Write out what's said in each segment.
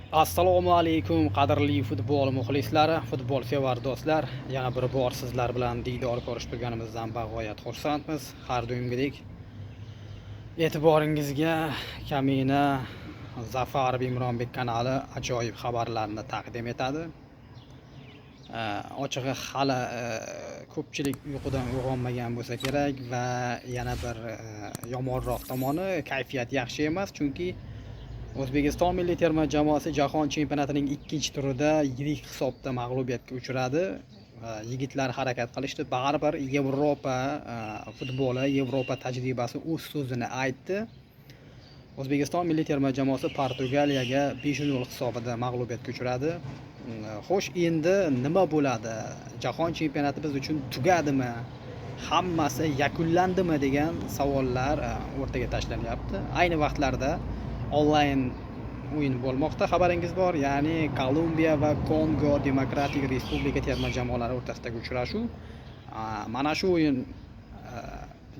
Assalomu alaykum qadrli futbol muxlislari, futbol sevar do'stlar. Yana bir bor sizlar bilan diydor ko'rishib turganimizdan bag'oyat xursandmiz. Har doimgidek e'tiboringizga Kamina Zafar Bimronbek kanali ajoyib xabarlarni taqdim etadi. Ochig'i hali ko'pchilik uyqudan uyg'onmagan bo'lsa kerak va yana bir yomonroq tomoni kayfiyat yaxshi emas, chunki O'zbekiston milliy terma jamoasi jahon chempionatining ikkinchi turida yirik hisobda mag'lubiyatga uchradi. Yigitlar harakat qilishdi, baribir Yevropa futboli, Yevropa tajribasi o'z so'zini aytdi. O'zbekiston milliy terma jamoasi Portugaliyaga 5-0 hisobida mag'lubiyatga uchradi. Xo'sh, endi nima bo'ladi? Jahon chempionati biz uchun tugadimi? Hammasi yakunlandimi degan savollar o'rtaga tashlanyapti. Ayni vaqtlarda onlayn o'yin bo'lmoqda, xabaringiz bor. Ya'ni Kolumbiya va Kongo Demokratik Respublika terma jamoalari o'rtasidagi uchrashuv. Mana shu o'yin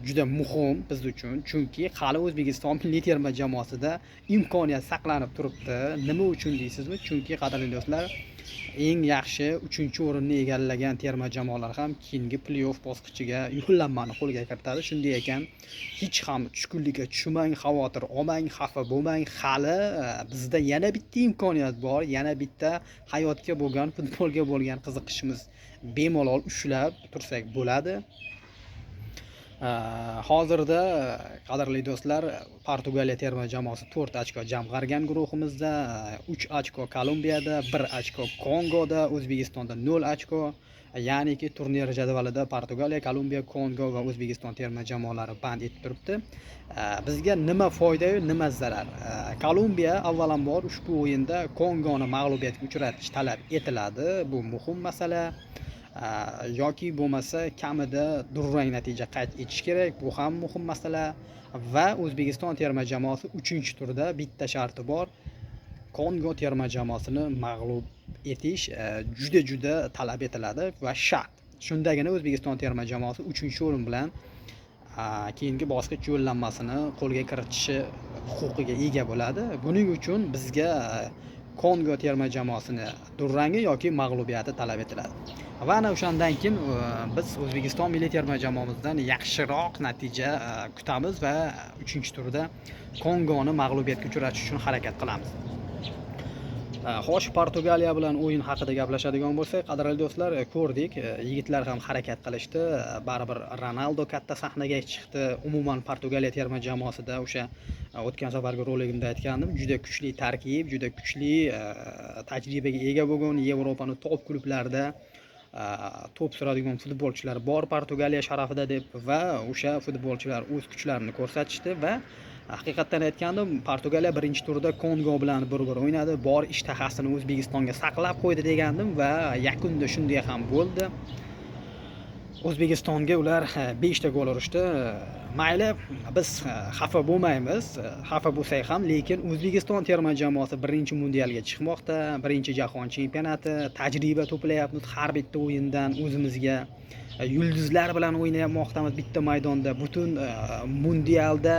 juda muhim biz uchun, chunki hali O'zbekiston milliy terma jamoasida imkoniyat saqlanib turibdi. Nima uchun deysizmi? Chunki qadrli do'stlar, eng yaxshi 3-o'rinni egallagan terma jamoalar ham keyingi play-off bosqichiga yo'llanmani qo'lga kiritadi. Shunday ekan, hech ham tushkunlikka tushmang, xavotir olmang, xafa bo'lmang. Hali bizda yana bitta imkoniyat bor, yana bitta hayotga bo'lgan, futbolga bo'lgan qiziqishimiz bemalol ushlab tursak bo'ladi. Hozirda qadrli do'stlar, Portugaliya terma jamoasi 4 ochko jamg'argan guruhimizda, 3 ochko Kolumbiyada, 1 ochko Kongoda, O'zbekistonda 0 ochko. Ya'niki turnir jadvalida Portugaliya, Kolumbiya, Kongo va O'zbekiston terma jamoalari band etib turibdi. Bizga nima foyda, nima zarar? Kolumbiya avvalambor ushbu o'yinda Kongoni mag'lubiyatga uchratish talab etiladi. Bu muhim masala. Yoki bo'lmasa kamida durang natija qayd etish kerak. Bu ham muhim masala. Va O'zbekiston terma jamoasi 3-turda bitta sharti bor. Kongo terma jamoasini mag'lub etish juda talab etiladi va shart. Shundagina O'zbekiston terma jamoasi 3-o'rin bilan keyingi bosqich yo'llanmasini qo'lga kiritishi huquqiga ega bo'ladi. Buning uchun bizga Kongo terma jamoasini durrangi yoki mag'lubiyati talab etiladi. Va ana o'shandan keyin biz O'zbekiston milliy terma jamoamizdan yaxshiroq natija kutamiz va 3-turda Kongoni mag'lubiyatga uchratish uchun harakat qilamiz. Xo'sh, Portugaliya bilan o'yin haqida gaplashadigan bo'lsak, qadrli do'stlar, ko'rdik, yigitlar ham harakat qilishdi. Baribir Ronaldo katta sahnaga chiqdi. Umuman Portugaliya terma jamoasida o'sha o'tgan safargi roligimda aytgandim, juda kuchli tarkib, juda kuchli tajribaga ega bo'lgan, Yevropaning top klublarida to'p suradigan futbolchilar bor Portugaliya sharafida deb, va o'sha futbolchilar o'z kuchlarini ko'rsatishdi va haqiqatdan aytgandim, Portugaliya birinchi turda Kongo bilan bir-bir o'ynadi, bor ishtahasini O'zbekistonga saqlab qo'ydi degandim va yakunda shunday ham bo'ldi. O'zbekistonga ular 5 ta gol urishdi. Mayli, biz xafa bo'lmaymiz. Xafa bo'lsak ham, lekin O'zbekiston terma jamoasi birinchi mundialga chiqmoqda, birinchi jahon chempionati, tajriba to'playapmiz har bitta o'yindan o'zimizga. Yulduzlar bilan o'ynayapmiz bitta maydonda. Butun mundialda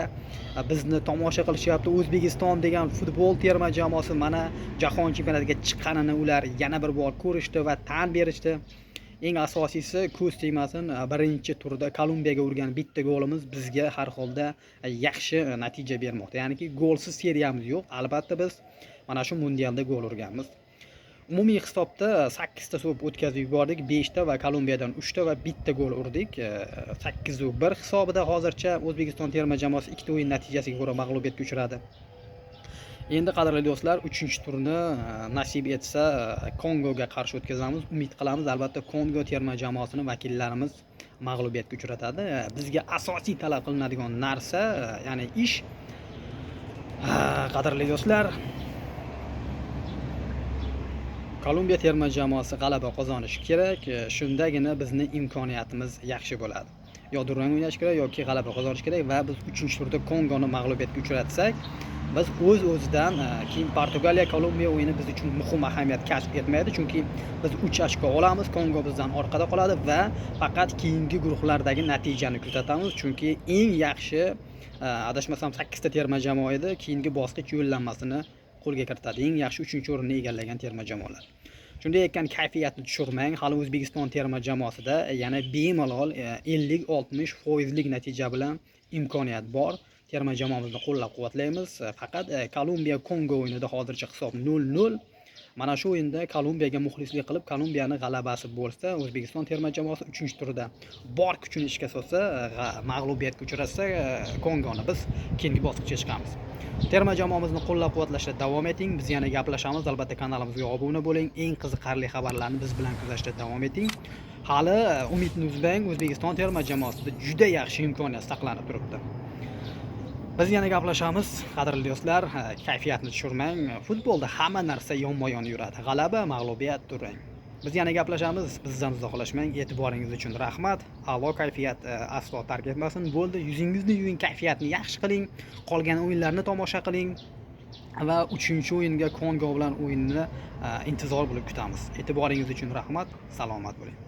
bizni tomosha qilishyapti. O'zbekiston degan futbol terma jamoasi mana jahon chempionatiga chiqqanini ular yana bir bor ko'rishdi va tan berishdi. Eng asosiysi, ko'z tegmasin, birinchi turda Kolumbiyaga urgan bitta golimiz bizga har holda yaxshi natija bermoqda. Ya'niki golsiz seriyamiz yo'q. Albatta biz mana shu mundialda gol urganmiz. Umumiy hisobda 8 ta to'p o'tkazib yubordik, 5 ta va Kolumbiyadan 3 ta va bitta gol urdik. 8-1 hisobida hozircha O'zbekiston terma jamoasi 2 ta o'yin natijasiga ko'ra mag'lubiyatga uchradi. Endi qadrli do'stlar, 3-turni nasib etsa Kongoga qarshi o'tkazamiz. Umid qilamiz, albatta Kongo terma jamoasini vakillarimiz mag'lubiyatga uchratadi. Bizga asosiy talab qilinadigan narsa, ya'ni ish, qadrli do'stlar, Kolumbiya terma jamoasi g'alaba qozonishi kerak. Shundagina bizning imkoniyatimiz yaxshi bo'ladi. Yo durang o'ynash kerak yoki g'alaba qozonish kerak va biz 3-turda Kongoni mag'lubiyatga uchratsak, biz o'z-o'zidan keyin Portugaliya Kolumbiya o'yini biz uchun muhim ahamiyat kasb etmaydi, chunki biz 3 ochko olamiz, Kongo bizdan orqada qoladi va faqat keyingi guruhlardagi natijani kuzatamiz, chunki eng yaxshi adashmasam 8 ta terma jamoa edi, keyingi bosqich yo'llanmasini qo'lga kiritadi. Eng yaxshi 3-o'rinni egallagan terma jamoalar. Shunday ekan kayfiyatni tushirmang. Hali O'zbekiston terma jamoasida yana bemalol 50-60% natija bilan imkoniyat bor. Terma jamoamizni qo'llab-quvvatlaymiz. Faqat Kolumbiya Kongo o'yinida hozircha hisob 0-0. Mana shu o'yinda Kolumbiyaga muxlislik qilib, Kolumbiyani g'alabasi bo'lsa, O'zbekiston terma jamoasi 3-turda bor kuchini ishga solsa, mag'lubiyatga uchrasa, Kongoni biz keyingi bosqichga chiqamiz. Terma jamoamizni qo'llab-quvvatlashda davom eting. Biz yana gaplashamiz. Albatta kanalimizga obuna bo'ling. Eng qiziqarli xabarlarni biz bilan kuzatishda davom eting. Hali umidni uzmang. O'zbekiston terma jamoasida juda yaxshi imkoniyat saqlanib turibdi. Biz yana gaplashamiz, qadrli do'stlar. Kayfiyatni tushirmang. Futbolda hamma narsa yonma-yon yuradi. G'alaba, mag'lubiyat durang. Biz yana gaplashamiz. Bizdan uzoqlashmang. E'tiboringiz uchun rahmat. A'lo kayfiyat aslo tark etmasin. Bo'ldi, yuzingizni yuving, kayfiyatni yaxshi qiling. Qolgan o'yinlarni tomosha qiling va 3-o'yinga Kongo bilan o'yinni intizor bo'lib kutamiz. E'tiboringiz uchun rahmat. Salomat bo'ling.